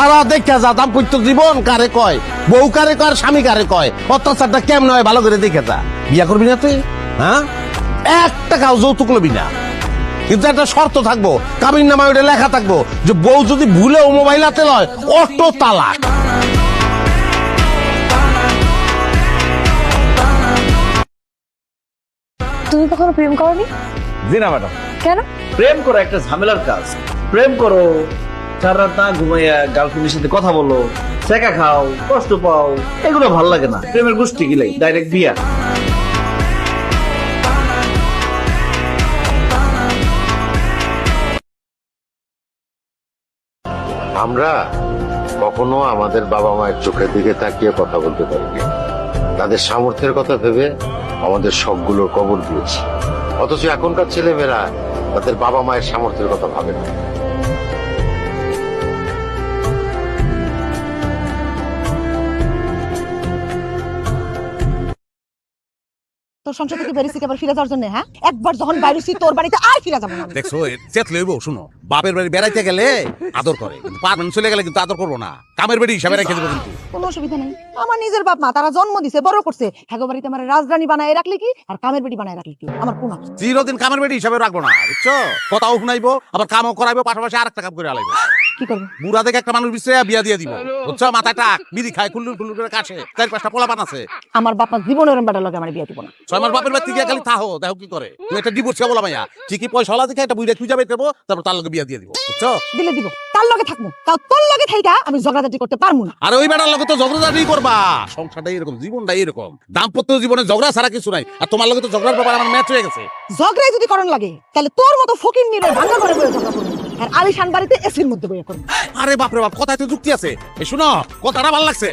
খাওয়া দেখা যা দাম্পত্য জীবন কারে কয়, বউ কারে কয়, স্বামী কারে কয়, অত্যাচারটা কেমন হয় ভালো করে দেখে যা। বিয়া করবি না তুই? হ্যাঁ, 1 টাকাও যৌতুক লবি না, কিন্তু একটা শর্ত থাকবো, কাবিন নামায় ওটা লেখা থাকবো যে বউ যদি ভুলেও মোবাইল হাতে লয় অটো তালাক। তুমি কখনো প্রেম করনি? জি না ম্যাডাম। কেন? প্রেম করা একটা ঝামেলার কাজ। প্রেম করো, সারা রাত না ঘুমাইয়া গার্লফ্রেন্ডের সাথে কথা বলো, শেখা খাও, কষ্ট পাও, এগুলো ভাল লাগে না। প্রেমের গোষ্ঠী গিলাই ডাইরেক্ট বিয়া। আমরা কখনো আমাদের বাবা মায়ের চোখের দিকে তাকিয়ে কথা বলতে পারিনি। তাদের সামর্থ্যের কথা ভেবে আমাদের শখগুলোর কবর দিয়েছি। অথচ এখনকার ছেলেমেয়েরা তাদের বাবা মায়ের সামর্থ্যের কথা ভাবে না। তোর সংসার থেকে বেরিয়েছি আবার ফিরে যাওয়ার জন্য? হ্যাঁ, একবার যখন বাইরেছি তোর বাড়িতে আর ফিরে যাবো না। দেখছো চেত লইব, শুনো, বাপের বাড়ি বেড়াইতে গেলে আদর করে, কিন্তু পারমানেন্ট চলে গেলে কিন্তু আদর করবো না, কামের বাড়ি হিসাবে রেখে দেবো। কিন্তু কোনো অসুবিধা নেই, আমার নিজের বাপ মা, তারা জন্ম দিছে, বড় করছে, হ্যাঁ বাড়িতে আমার রাজধানী বানায় রাখলি কি আর কামের বেটি বানায় রাখলি কি, আমার কোন চিরদিন কামের বাড়ি হিসাবে রাখবো না, বুঝছো? কথাও শুনাইবো, আবার কামও করাইবো, পাশাপাশি আরেকটা কাম করে আলাইবো। কি করবো? বুড়া দেখে একটা মানুষ বিশ্বে বিয়া দিয়ে দিব, বুঝছো? মাথায় টাক, বিড়ি খায়, কুল্লুর কুল্লুর করে কাছে, 4-5টা পোলাপান আছে। আমার বাপ মা জীবনের বেটার লগে আমার বিয়ে দিব না। 6 মাস বাপের বাড়ি গিয়ে খালি থাহো, দেখো কি করে। তুমি একটা ডিভোর্স বলা মাইয়া, ঠিকই পয়সা হলা দেখে একটা বুড়া খুঁজে বের করবো, তারপর তার লগে বিয়া দিয়ে দিব, বুঝছো? দিলে দিব, তার লগে থাকবো, তাও তোর লগে থাইকা আমি ঝগড়াঝাটি করতে পারবো না। আর ওই বেটার লগে তো ঝগড়াঝাটি করবা, সংসারটাই এরকম, জীবনটাই এরকম, দাম্পত্য জীবনে ঝগড়া ছাড়া কিছু নাই। আর তোমার লগে তো ঝগড়ার ব্যাপার আমার ম্যাচ হয়ে গেছে। ঝগড়াই যদি করণ লাগে তাহলে তোর মতো ফকির নিরে ভাঙা করে বয়ে ঝগড়া করবো, আর আলিশান বাড়িতে এসির মধ্যে বয়ে করবো। আরে বাপরে বাপ, কথায় তো যুক্তি আছে। এই শুনো, কথাটা ভালো লাগছে।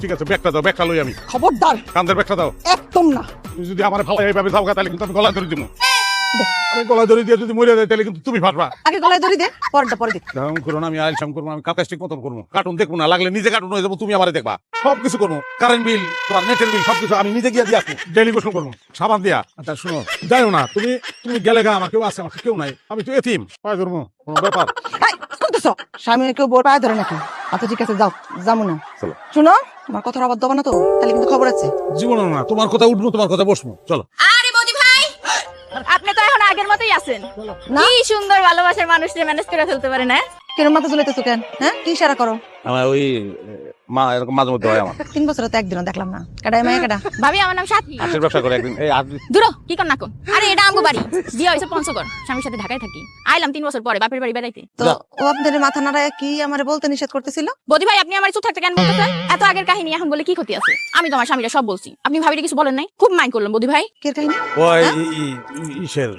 ঠিক আছে, ব্যাগটা দাও, ব্যাগটা লই আমি। খবরদার, কান্দের ব্যাগটা দাও। একদম না। তুমি যদি আমার ভালো এইভাবে যাও তাহলে কিন্তু আমি গলা ধরে দিব। আমি গলা ধরে দিয়ে যদি মরে যাই তাহলে কিন্তু তুমি ফাটবা। আগে গলায় ধরি দে, পরেরটা পরে দে। ঢং করো না, আমি আইলসাম করবো, আমি কাকাস্টিক মতন করবো, কার্টুন দেখবো না, লাগলে নিজে কার্টুন হয়ে যাবো, তুমি আমারে দেখবা। সবকিছু করবো, কারেন্ট বিল, তোমার নেটের বিল, সবকিছু আমি নিজে গিয়ে দিয়ে আসবো, ডেলিগেশন করবো, সাবান দিয়া। আচ্ছা শুনো, যাইও না, তুমি তুমি গেলে গা, আমার কেউ আছে, আমার কেউ নাই, আমি তো এতিম, পায়ে ধরবো, কোনো ব্যাপার। এই, শুনতেছো? স্বামী কেউ বোর পায়ে ধরে নাকি? আচ্ছা ঠিক আছে, যাও, যাবো না। চলো। শুনো, আমার কথার আবার দেবো না তো, তাহলে কিন্তু খবর আছে। জীবন না, তোমার কথা উঠবো, তোমার কথা বসবো, চলো। আরে বৌদি ভাই, আপনি তো এখন আগের মতোই আছেন। না? কি সুন্দর ভালোবাসার মানুষকে ম্যানেজ করে ফেলতে পারে না? কেন মাথা ঝুলাইতেছো কেন? হ্যাঁ, কি ইশারা করো? আমার ওই মা এরকম মাঝে মধ্যে হয় আমার। 3 বছর তো একদিনও দেখলাম না। কাটাই মায়া কাটা। ভাবি আমার নাম সাথী। হাতের ব্যবসা করে একদিন, এই আর দূর কি কর না কোন। আরে এটা আমগো বাড়ি। বিয়ে হইছে পঞ্চগড়। স্বামীর সাথে ঢাকায় থাকি। আইলাম 3 বছর পরে বাপের বাড়ি বেড়াইতে। তো ও আপনাদের মাথা নাড়ায় কি আমারে বলতে নিষেধ করতেছিল? বৌদি ভাই আপনি আমার চুপ থাকতে কেন বলতেছেন? এত আগের কাহিনী এখন বলে কি ক্ষতি আছে? আমি তো আমার স্বামীরা সব বলছি। আপনি ভাবিরে কিছু বলেন নাই? খুব মাইন্ড করলাম বৌদি ভাই। কি কাহিনী? ওই ইসের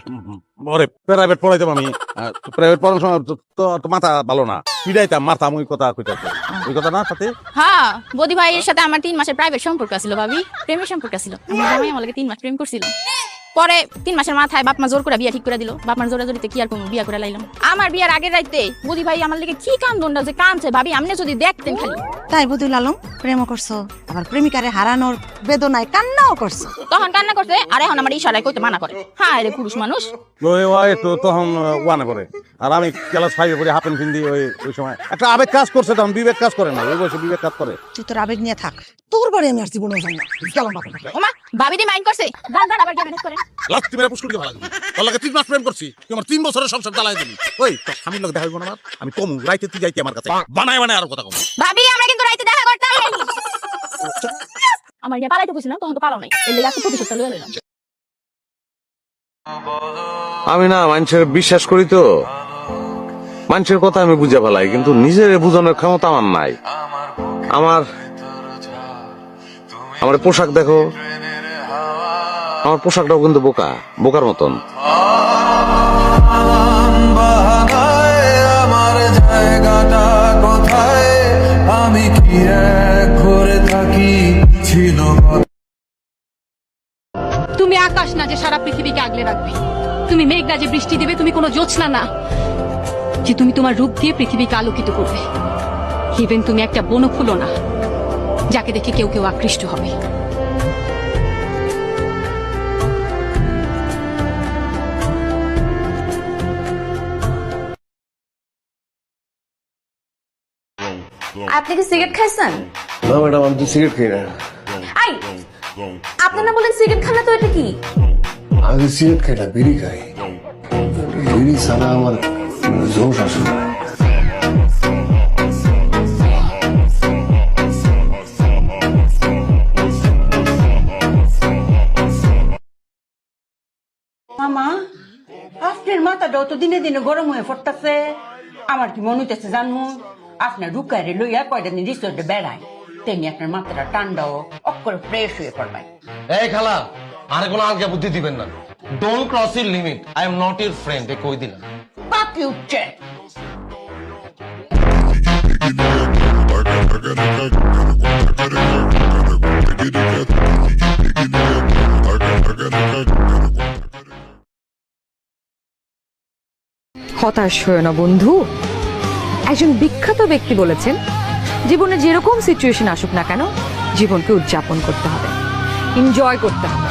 ওরে প্রাইভেট পড়াইতাম আমি, প্রাইভেট পড়ানোর সময় তো মাথা ভালো না, পিড়াইতাম, মারতাম, ওই কথা কইতাম, ওই কথা না সাথে। হ্যাঁ বৌদি ভাইয়ের সাথে আমার 3 মাসের প্রাইভেট সম্পর্ক ছিল ভাবি, প্রেমের সম্পর্ক ছিল। আমার জামাই আমার লাগে 3 মাস প্রেম করছিল। পরে 3 মাসের মাথায় বাপ মা জোর করে বিয়া ঠিক করে দিল। বাপ মার জোরে জোরিতে কি আর কোনো বিয়া করে লাইলাম। আমার বিয়ার আগের রাইতে বৌদি ভাই আমার লাগে কি কান্দনটা যে কাঁদছে ভাবি, আপনি যদি দেখতেন খালি। তাই বদুল আলম প্রেমও করছো, আবার প্রেমিকারে হারানোর বেদনায় কান্নাও করছো। তখন কান্না করতে, আর এখন আমার ইশারায় কইতে মানা করে। হ্যাঁ রে পুরুষ মানুষ। ওই তো তখন ওয়ানে পড়ে, আর আমি ক্লাস 5-এ পড়ি, হাফ প্যান্ট পিন্দি। ওই সময় একটা আবেগ কাজ করছে, তখন বিবেক কাজ করে না, ওই বয়সে বিবেক কাজ করে। তুই তোর আবেগ নিয়ে থাক, তোর বাড়ি আমি আর জীবনে যাই না। গেলাম বাপের বাড়ি। ওমা ভাবি দি মাইন্ড করছে, গান গান আবার ম্যানেজ করে। লাস্ট মেরে পুষ্কুড়ি ভালো লাগবে, তোর লাগে 3 মাস প্রেম করছি, তুই আমার 3 বছরের সংসার জ্বালাই দিবি। ওই তোর স্বামীর লোক দেখা হইব না, আমি কমু রাইতে তুই যাইতি আমার কাছে, বানায় বানায় আর কথা কম। ভাবি আমরা কিন্তু রাইতে দেখা করতাম। আমার ইয়া পালাইতে কইছিলাম, তখন তো পালাও নাই। এর লাগি আজকে প্রতিশোধটা লইয়া নিলাম। আমি না মানুষের বিশ্বাস করি, তো মানুষের কথা আমি বুঝে ফেলাই, কিন্তু নিজের বুঝানোর ক্ষমতা আমার নাই। আমার পোশাক দেখো, আমার পোশাকটাও কিন্তু বোকার মতন। আমার জায়গাটা কোথায়, আমি কি এক ঘরে থাকি ছিল। তুমি আকাশ না যে সারা পৃথিবীকে আগলে রাখবে, তুমি মেঘ না যে বৃষ্টি দেবে, তুমি কোনো জ্যোৎস্না না যে তুমি তোমার রূপ দিয়ে পৃথিবীকে আলোকিত করবে। ইভেন তুমি একটা বনফুলও না যাকে দেখে কেউ কেউ আকৃষ্ট হবে। আপনি কি সিগারেট খাইছেন? না ম্যাডাম, আমি তো সিগারেট খাই না। আই, আপনি না বলেন সিগারেট খান না, তো এটা কি? আমি সিগারেট খাই না, বিড়ি খাই। বিড়ি ছাড়া আমার জোশ আসে না। মামা, আপনার মাথাটাও তো দিনে দিনে গরম হয়ে পড়তেছে। আমার কি মনে হইতেছে জানো, আপনার রুকারে লইয়া কয়টা দিন রিসোর্টে বেড়ায়, তেমনি আপনার মাথাটা ঠান্ডাও অক্ষরে ফ্রেশ হয়ে পড়বে। এই খালা, আরে কোনো আলগা বুদ্ধি দিবেন না। Don't cross your limit. I am not your friend, এ কই দিলাম। পাকি উঠছে। হতাশ হয়ে না বন্ধু। একজন বিখ্যাত ব্যক্তি বলেছেন, জীবনে যেরকম সিচুয়েশন আসুক না কেন, জীবনকে উদযাপন করতে হবে, এনজয় করতে হবে।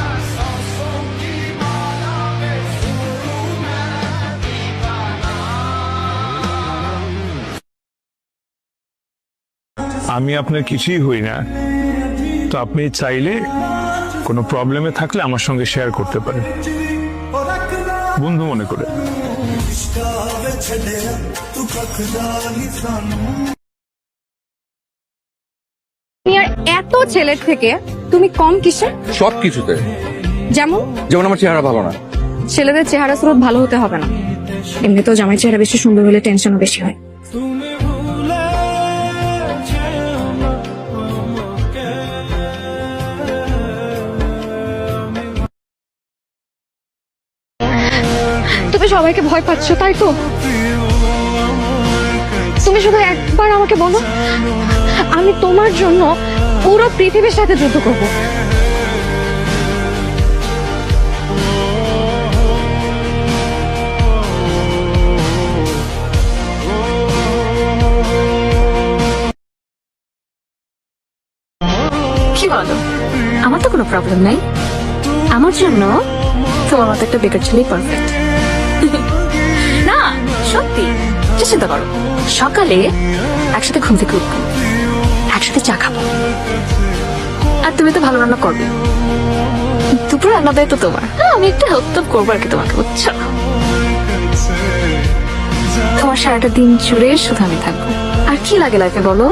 আমি আপনার কিছুই হই না, তো আপনি চাইলে কোনো প্রবলেমে থাকলে আমার সঙ্গে শেয়ার করতে পারেন, বন্ধু মনে করে। এত ছেলের থেকে তুমি কম কিসে? সব কিছুতে। যেমন যেমন আমার চেহারা ভালো না। ছেলেদের চেহারা স্রোত ভালো হতে হবে না, এমনিতেও জামাই চেহারা বেশি সুন্দর হলে টেনশনও বেশি হয়। তুমি সবাইকে ভয় পাচ্ছ, তাই তো? তুমি শুধু একবার আমাকে বলো, আমি তোমার জন্য পুরো পৃথিবীর সাথে যুদ্ধ করব। কি বলো? আমার তো কোনো প্রবলেম নাই, আমার জন্য তোমার মতো একটা বেকার ছেলেই পারফেক্ট। না সত্যি, চিন্তা করো, সকালে একসাথে ঘুম থেকে উঠবো, একসাথে চা খাবো, আর তুমি তো ভালো রান্না করবে, দুপুরে রান্না দেয় তো তোমার, আমি একটু হেল্প টেল্প করবো আর কি তোমাকে, বুঝছো? তোমার সারাটা দিন জুড়ে শুধু আমি থাকবো, আর কি লাগে লাইফে বলো?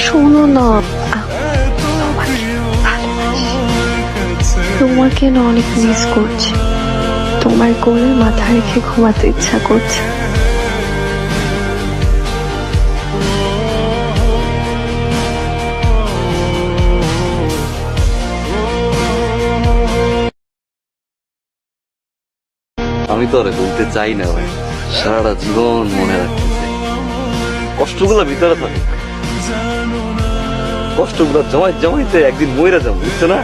শোনো না, তোমাকে না অনেক মিস করছি, তোমার কোলে মাথা রেখে ঘুমাতে ইচ্ছা করছে। আমি তো আরে বলতে চাই না ভাই, সারাটা জীবন মনে রাখতে চাই। কষ্টগুলো ভিতরে থাকে, কষ্টগুলো জমাইতে একদিন মইরা যাবো, বুঝছো না?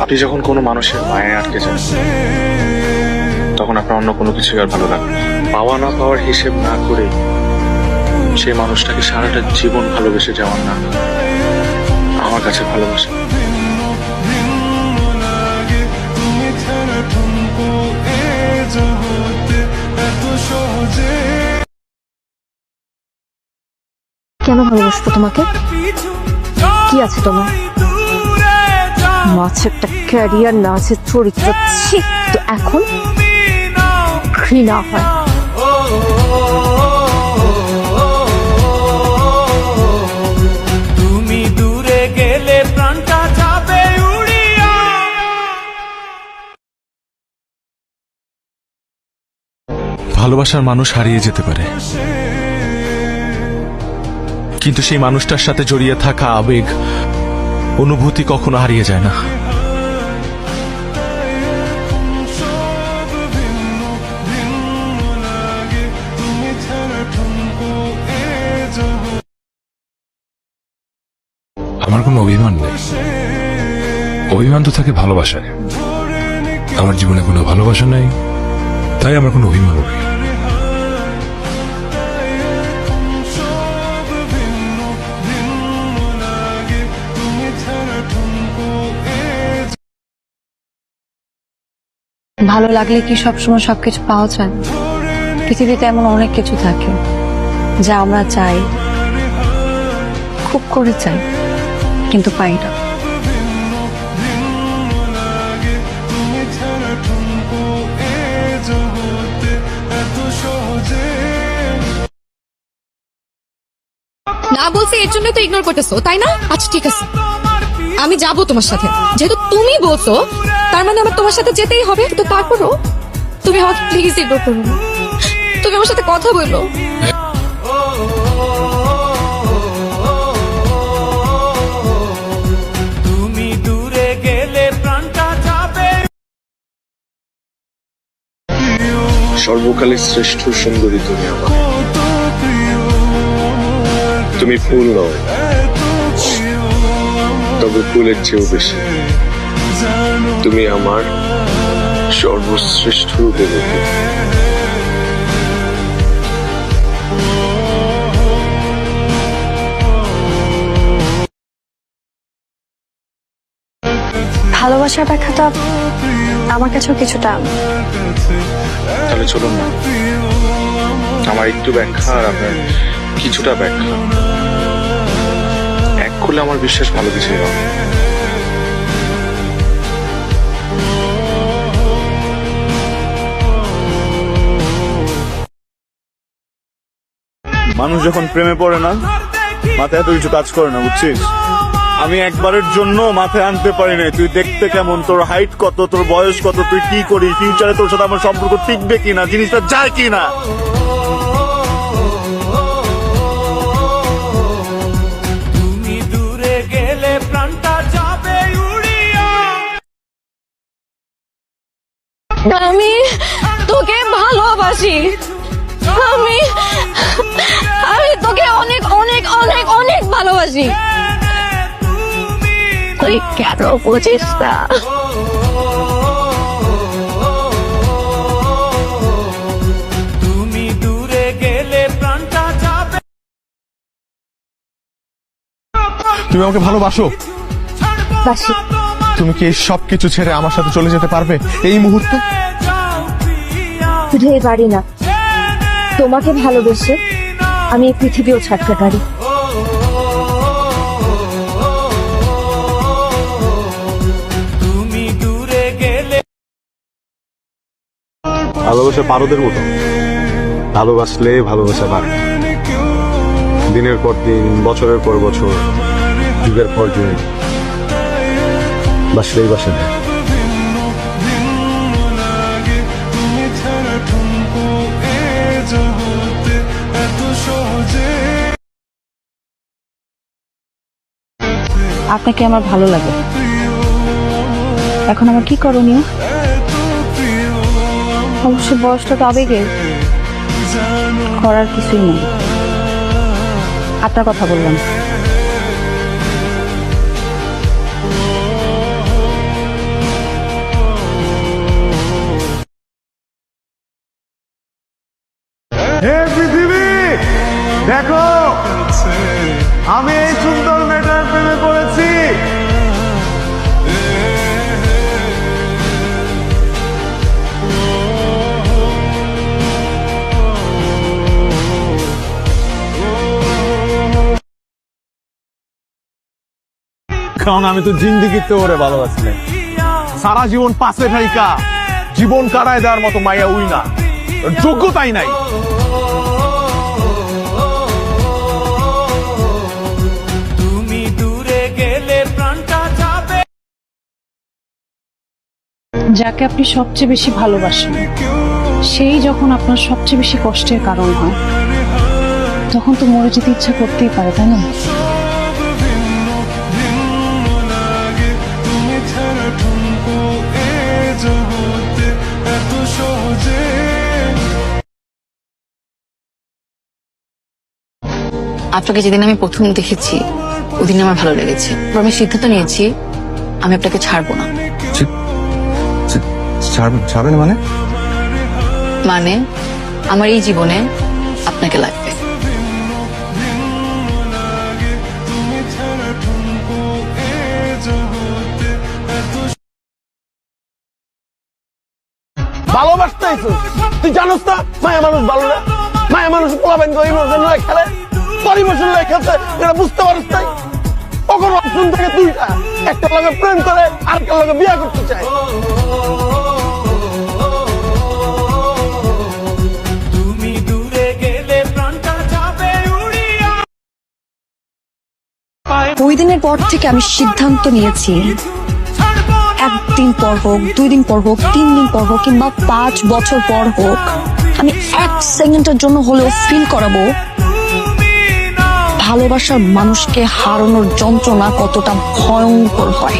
আপনি যখন কোনো মানুষের মায়ে আটকে যান, তখন আপনার অন্য কোনো কিছু আর ভালো লাগে না। পাওয়া না পাওয়ার হিসেব না করে সেই মানুষটাকে সারাটা জীবন ভালোবেসে যাওয়ার না আমার কাছে ভালোবাসা। কেন ভালোবাসবো তোমাকে? কি আছে তোমার? মাছের একটা ক্যারিয়ার না আছে চরিত্র, তো এখন ঘৃণা হয়। তুমি দূরে গেলে প্রাণটা যাবে উড়িয়া। ভালোবাসার মানুষ হারিয়ে যেতে পারে, কিন্তু সেই মানুষটার সাথে জড়িয়ে থাকা আবেগ, অনুভূতি কখনো হারিয়ে যায় না। আমার কোনো অভিমান নেই, অভিমান তো থাকে ভালোবাসায়। আমার জীবনে কোনো ভালোবাসা নেই, তাই আমার কোনো অভিমান নেই। ভালো লাগলে কি সবসময় সবকিছু পাওয়া যায়? পৃথিবীতে এমন অনেক কিছু থাকে যা আমরা চাই, খুব করে চাই, কিন্তু পাই না। না বলছি এর জন্য তো ইগনোর করতেছো, তাই না? আচ্ছা ঠিক আছে, আমি যাব তোমার সাথে। যেহেতু তুমি বলছো, তার মানে আমার তোমার সাথে যেতেই হবে। তো তারপরও তুমি আমাকে প্লিজ ইগনোর করো না। তুমি আমার সাথে কথা বলো। তুমি দূরে গেলে প্রাণটা যাবে। সর্বকালের শ্রেষ্ঠ সুন্দরী তুমি আমার। তুমি ফুল নও, তবে ফুলের চেয়েও বেশি। তুমি আমার সর্বশ্রেষ্ঠ দেবতা। ভালোবাসার ব্যাখ্যাটা আমার কাছেও কিছুটা। তাহলে চলুন না, আমার একটু ব্যাখ্যা আর আপনার কিছুটা ব্যাখ্যা এক করলে আমার বিশ্বাস ভালো কিছু হবে। মানুষ যখন প্রেমে পড়ে না, মাথায় এত কিছু কাজ করে না, বুঝছিস? আমি একবারের জন্য মাথায় আনতে পারি না তুই দেখতে কেমন, তোর হাইট কত, তোর বয়স কত, তুই কি করিস, ফিউচারে তোর সাথে আমার সম্পর্ক টিকবে কিনা, জিনিসটা যায় কিনা। তুমি দূরে গেলে প্রাণটা যাবে উড়িয়া। আমি তোকে ভালোবাসি। আমি আমি তোকে অনেক অনেক অনেক অনেক ভালোবাসি। তুই কেন বুঝিস না? তুমি দূরে গেলে প্রাণটা যাবে। তুমি আমাকে ভালোবাসো? বাসি। তুমি কি সবকিছু ছেড়ে আমার সাথে চলে যেতে পারবে এই মুহূর্তে? শুধু এই বাড়ি না, তোমাকে ভালোবেসে আমি এই পৃথিবীও ছাড়তে পারি। তুমি দূরে গেলে ভালোবাসা পারদের মতো, ভালোবাসলে ভালোবাসা বাড়ে। দিনের পর দিন, বছরের পর বছর, যুগের পর যুগ, বাসলেই বাসা দেয়। আপনাকে আমার ভালো লাগে, এখন আমার কি করণীয়? অবশ্য বয়সটা তো আবেগের, করার কিছুই নেই। আপনার কথা বললাম। হে পৃথিবী, দেখো আমি এই সুন্দর মেয়েটার প্রেমে পড়েছি। কারণ আমি তো জিন্দিগিতে ওরে ভালোবাসি না। সারা জীবন পাশে থাইকা জীবন কাটায় দেওয়ার মতো মাইয়া উই না, যোগ্যতাই নাই। তুমি দূরে গেলে প্রাণটা যাবে। যাকে আপনি সবচেয়ে বেশি ভালোবাসেন, সেই যখন আপনার সবচেয়ে বেশি কষ্টের কারণ হয়, তখন তো মরে যেতে ইচ্ছা করতেই পারে, তাই না? আপনাকে যেদিন আমি প্রথম দেখেছি ওদিন আমার ভালো লেগেছে। আমি সিদ্ধান্ত নিয়েছি আমি আপনাকে ছাড়বো না। ছাড়বেন মানে? মানে আমার এই জীবনে আপনাকে লাগবে। ভালোবাসতেইছো তুই জানোস না মায়া মানুষ ভালো না, মায়া মানুষ পোলাবেন ইমোশন লয় খেলে, তোর ইমোশন লয় খেলতে এটা বুঝতে পারিস তাই। কখন অপশন থাকে দুইটা, একটা লগে প্রেম করে আরেকটা লগে বিয়ে করতে চায়। তুমি দূরে গেলে প্রাণটা যাবে উড়িয়া। ওই দিনের পর থেকে আমি সিদ্ধান্ত নিয়েছি, একদিন পর হোক, 2 দিন পর হোক, 3 দিন পর হোক, কিংবা 5 বছর পর হোক, আমি 1 সেকেন্ডের জন্য হলেও ফিল করাবো ভালোবাসার মানুষকে হারানোর যন্ত্রণা কতটা ভয়ঙ্কর হয়।